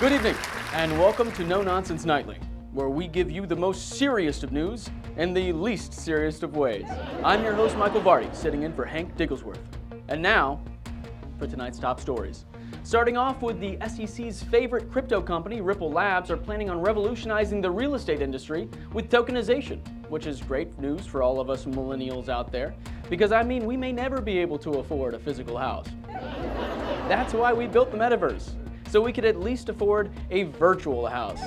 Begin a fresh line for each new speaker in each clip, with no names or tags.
Good evening, and welcome to No Nonsense Nightly, where we give you the most serious of news in the least serious of ways. I'm your host, Michael Varde, sitting in for Hank Digglesworth. And now, for tonight's top stories. Starting off with the SEC's favorite crypto company, Ripple Labs, are planning on revolutionizing the real estate industry with tokenization, which is great news for all of us millennials out there, because we may never be able to afford a physical house. That's why we built the metaverse, so we could at least afford a virtual house.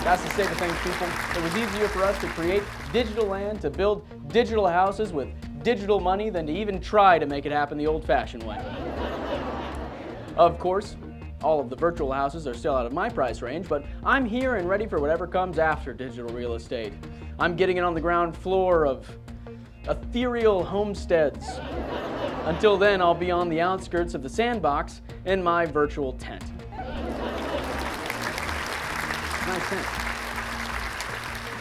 That's the state of things, people. It was easier for us to create digital land, to build digital houses with digital money than to even try to make it happen the old-fashioned way. Of course, all of the virtual houses are still out of my price range, but I'm here and ready for whatever comes after digital real estate. I'm getting it on the ground floor of ethereal homesteads. Until then, I'll be on the outskirts of the sandbox in my virtual tent. Nice tent.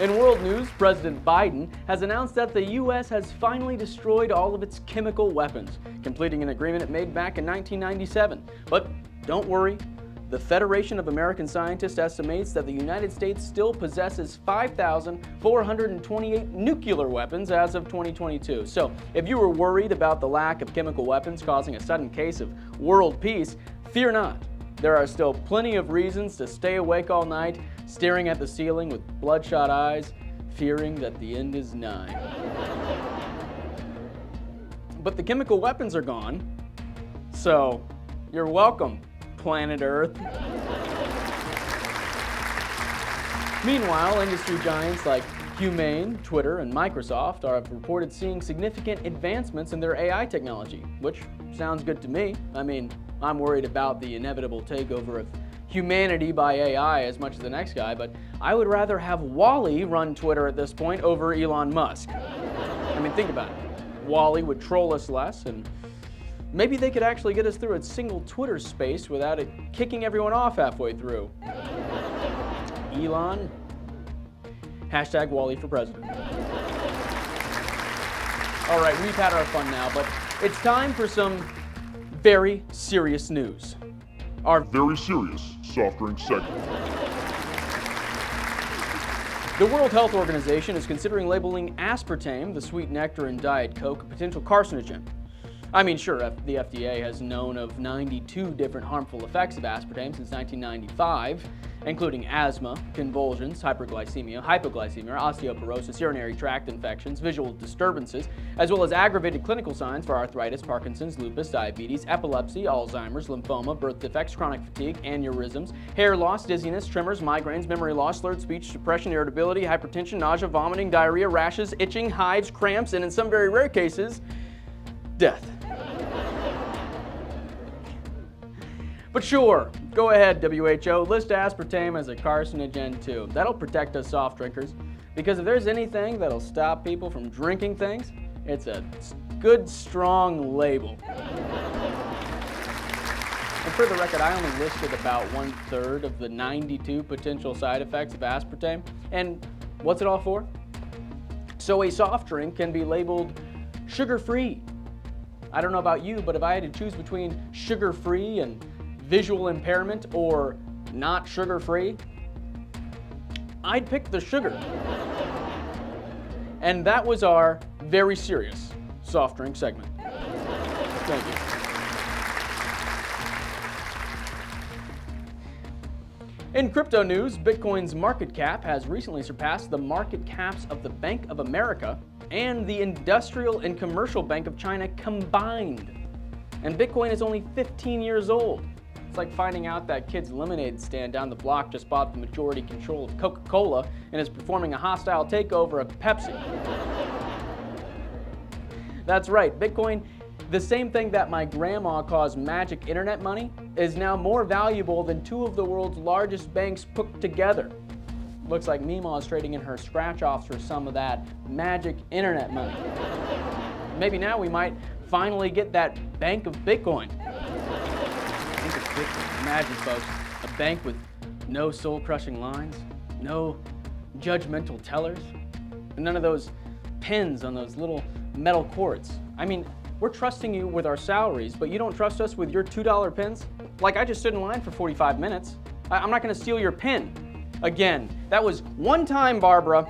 In world news, President Biden has announced that the U.S. has finally destroyed all of its chemical weapons, completing an agreement it made back in 1997. But don't worry, the Federation of American Scientists estimates that the United States still possesses 5,428 nuclear weapons as of 2022. So if you were worried about the lack of chemical weapons causing a sudden case of world peace, fear not. There are still plenty of reasons to stay awake all night, staring at the ceiling with bloodshot eyes, fearing that the end is nigh. But the chemical weapons are gone, so you're welcome, planet Earth. Meanwhile, industry giants like Humane, Twitter, and Microsoft are reported seeing significant advancements in their AI technology, which sounds good to me. I'm worried about the inevitable takeover of humanity by AI as much as the next guy, but I would rather have Wall-E run Twitter at this point over Elon Musk. Think about it. Wall-E would troll us less, and maybe they could actually get us through a single Twitter space without it kicking everyone off halfway through. Elon, hashtag Wall-E for president. All right, we've had our fun now, but it's time for some very serious news. Our
very serious soft drink segment.
The World Health Organization is considering labeling aspartame, the sweet nectar in Diet Coke, a potential carcinogen. Sure, the FDA has known of 92 different harmful effects of aspartame since 1995, including asthma, convulsions, hyperglycemia, hypoglycemia, osteoporosis, urinary tract infections, visual disturbances, as well as aggravated clinical signs for arthritis, Parkinson's, lupus, diabetes, epilepsy, Alzheimer's, lymphoma, birth defects, chronic fatigue, aneurysms, hair loss, dizziness, tremors, migraines, memory loss, slurred speech, depression, irritability, hypertension, nausea, vomiting, diarrhea, rashes, itching, hives, cramps, and in some very rare cases, death. But sure, go ahead, WHO, list aspartame as a carcinogen too. That'll protect us soft drinkers, because if there's anything that'll stop people from drinking things, it's a good, strong label. And for the record, I only listed about 1/3 of the 92 potential side effects of aspartame. And what's it all for? So a soft drink can be labeled sugar-free. I don't know about you, but if I had to choose between sugar-free and visual impairment or not sugar-free, I'd pick the sugar. And that was our very serious soft drink segment. Thank you. In crypto news, Bitcoin's market cap has recently surpassed the market caps of the Bank of America and the Industrial and Commercial Bank of China combined. And Bitcoin is only 15 years old. It's like finding out that kid's lemonade stand down the block just bought the majority control of Coca-Cola and is performing a hostile takeover of Pepsi. That's right, Bitcoin, the same thing that my grandma calls magic internet money, is now more valuable than two of the world's largest banks put together. Looks like Meemaw is trading in her scratch-offs for some of that magic internet money. Maybe now we might finally get that bank of Bitcoin. Bank of Bitcoin. Imagine, folks, a bank with no soul-crushing lines, no judgmental tellers, and none of those pins on those little metal cords. We're trusting you with our salaries, but you don't trust us with your $2 pins? Like, I just stood in line for 45 minutes. I'm not going to steal your pin. Again, that was one time, Barbara.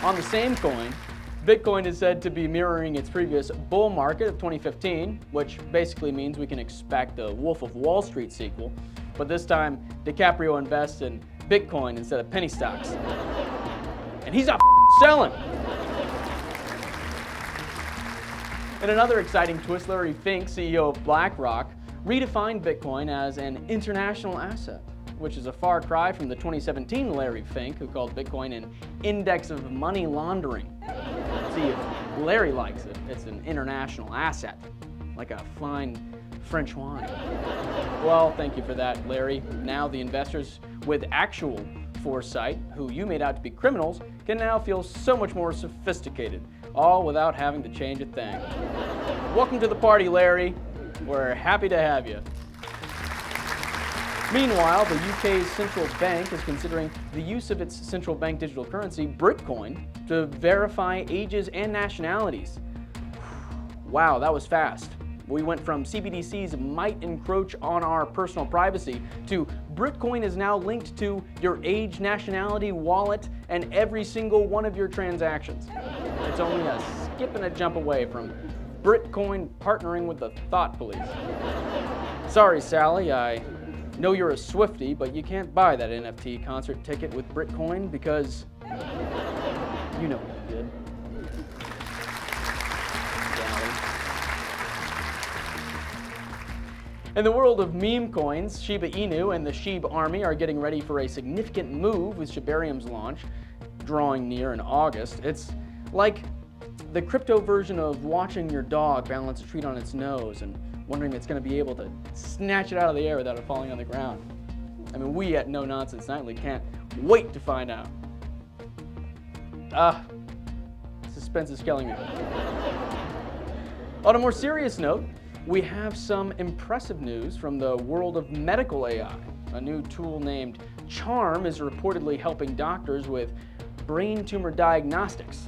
On the same coin, Bitcoin is said to be mirroring its previous bull market of 2015, which basically means we can expect a Wolf of Wall Street sequel, but this time DiCaprio invests in Bitcoin instead of penny stocks. And he's not selling. In another exciting twist, Larry Fink, CEO of BlackRock, redefined Bitcoin as an international asset, which is a far cry from the 2017 Larry Fink, who called Bitcoin an index of money laundering. See, if Larry likes it, it's an international asset, like a fine French wine. Well, thank you for that, Larry. Now the investors with actual foresight, who you made out to be criminals, can now feel so much more sophisticated, all without having to change a thing. Welcome to the party, Larry. We're happy to have you. Meanwhile, the UK's central bank is considering the use of its central bank digital currency, Bitcoin, to verify ages and nationalities. Wow, that was fast. We went from CBDCs might encroach on our personal privacy to Bitcoin is now linked to your age, nationality, wallet, and every single one of your transactions. It's only a skip and a jump away from Bitcoin partnering with the thought police. Sorry, Sally, I know you're a Swiftie, but you can't buy that NFT concert ticket with Bitcoin because you know what you did. In the world of meme coins, Shiba Inu and the Shiba Army are getting ready for a significant move with Shibarium's launch, drawing near in August. It's like the crypto version of watching your dog balance a treat on its nose and wondering if it's going to be able to snatch it out of the air without it falling on the ground. I mean, we at No Nonsense Nightly can't wait to find out. Suspense is killing me. On a more serious note, we have some impressive news from the world of medical AI. A new tool named Charm is reportedly helping doctors with brain tumor diagnostics.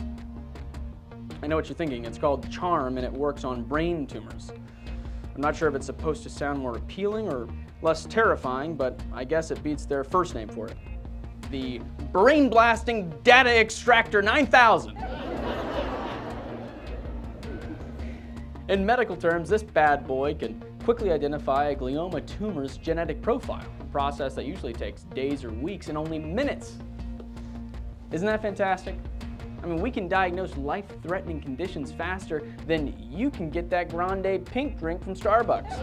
I know what you're thinking. It's called Charm and it works on brain tumors. I'm not sure if it's supposed to sound more appealing or less terrifying, but I guess it beats their first name for it. The Brain Blasting Data Extractor 9000. In medical terms, this bad boy can quickly identify a glioma tumor's genetic profile, a process that usually takes days or weeks and only minutes. Isn't that fantastic? I mean, we can diagnose life-threatening conditions faster than you can get that grande pink drink from Starbucks.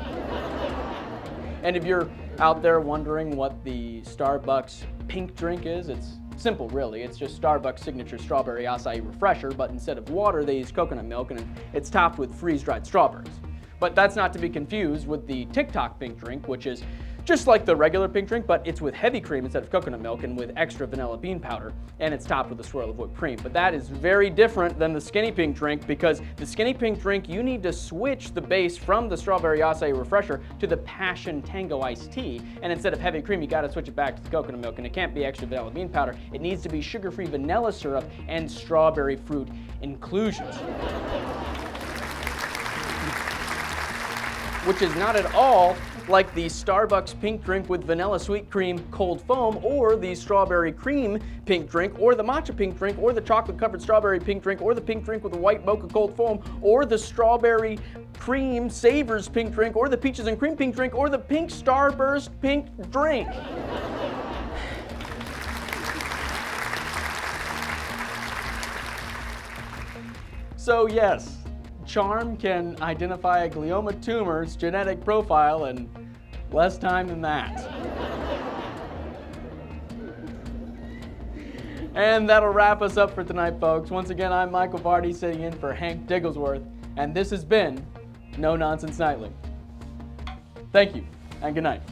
And if you're out there wondering what the Starbucks pink drink is, it's simple, really. It's just Starbucks signature strawberry acai refresher, but instead of water, they use coconut milk, and it's topped with freeze-dried strawberries. But that's not to be confused with the TikTok pink drink, which is just like the regular pink drink, but it's with heavy cream instead of coconut milk and with extra vanilla bean powder, and it's topped with a swirl of whipped cream. But that is very different than the skinny pink drink, because the skinny pink drink, you need to switch the base from the strawberry acai refresher to the passion tango iced tea, and instead of heavy cream, you gotta switch it back to the coconut milk, and it can't be extra vanilla bean powder. It needs to be sugar-free vanilla syrup and strawberry fruit inclusions. Which is not at all like the Starbucks pink drink with vanilla sweet cream cold foam, or the strawberry cream pink drink, or the matcha pink drink, or the chocolate covered strawberry pink drink, or the pink drink with the white mocha cold foam, or the strawberry cream savors pink drink, or the peaches and cream pink drink, or the pink starburst pink drink. So yes, Charm can identify a glioma tumor's genetic profile in less time than that. And that'll wrap us up for tonight, folks. Once again, I'm Michael Varde sitting in for Hank Digglesworth, and this has been No Nonsense Nightly. Thank you, and good night.